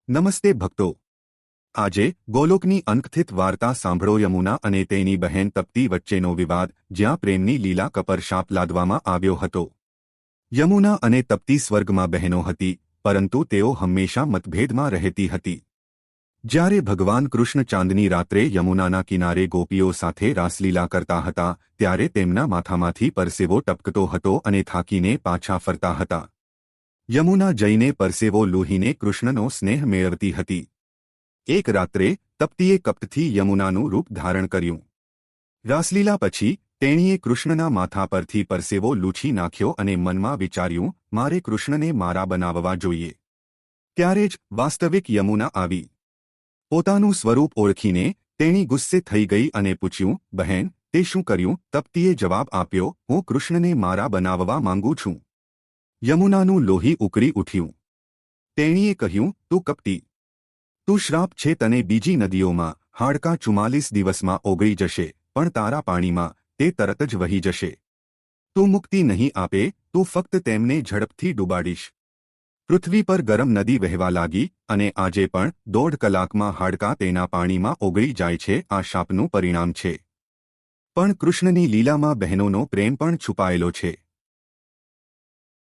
નમસ્તે ભક્તો, આજે ગોલોકની અનકથિત વાર્તા સાંભળો. યમુના અને તેની બહેન તપ્તી વચ્ચેનો વિવાદ, જ્યાં પ્રેમની લીલા કપર શાપ લાદવામાં આવ્યો હતો. યમુના અને તપ્તી સ્વર્ગમાં બહેનો હતી, પરંતુ તેઓ હંમેશા મતભેદમાં રહેતી હતી. જ્યારે ભગવાન કૃષ્ણ ચાંદની રાત્રે યમુનાના કિનારે ગોપીઓ સાથે રાસલીલા કરતા હતા, ત્યારે તેમના માથામાંથી પરસેવો ટપકતો હતો અને થાકીને પાછા ફરતા હતા. યમુના જઈને પરસેવો લૂહીને કૃષ્ણનો સ્નેહ મેળવતી હતી. એક રાત્રે તપ્તીએ કપટથી યમુનાનું રૂપ ધારણ કર્યું. રાસલીલા પછી તેણીએ કૃષ્ણના માથા પરથી પરસેવો લૂછી નાખ્યો અને મનમાં વિચાર્યું, મારે કૃષ્ણને મારા બનાવવા જોઈએ. ત્યારે જ વાસ્તવિક યમુના આવી. પોતાનું સ્વરૂપ ઓળખીને તેણી ગુસ્સે થઈ ગઈ અને પૂછ્યું, બહેન, તે શું કર્યું? તપ્તીએ જવાબ આપ્યો, હું કૃષ્ણને મારા બનાવવા માંગુ છું. યમુનાનું લોહી ઉકળી ઉઠ્યું. તેણીએ કહ્યું, તું કપટી, તું શ્રાપ છે. તને બીજી નદીઓમાં હાડકાં 44 દિવસમાં ઓગળી જશે, પણ તારા પાણીમાં તે તરત જ વહી જશે. તું મુક્તિ નહીં આપે, તું ફક્ત તેમને ઝડપથી ડૂબાડીશ. પૃથ્વી પર ગરમ નદી વહેવા લાગી, અને આજે પણ 1.5 કલાકમાં હાડકાં તેના પાણીમાં ઓગળી જાય છે. આ શાપનું પરિણામ છે. પણ કૃષ્ણની લીલામાં બહેનોનો પ્રેમ પણ છુપાયેલો છે.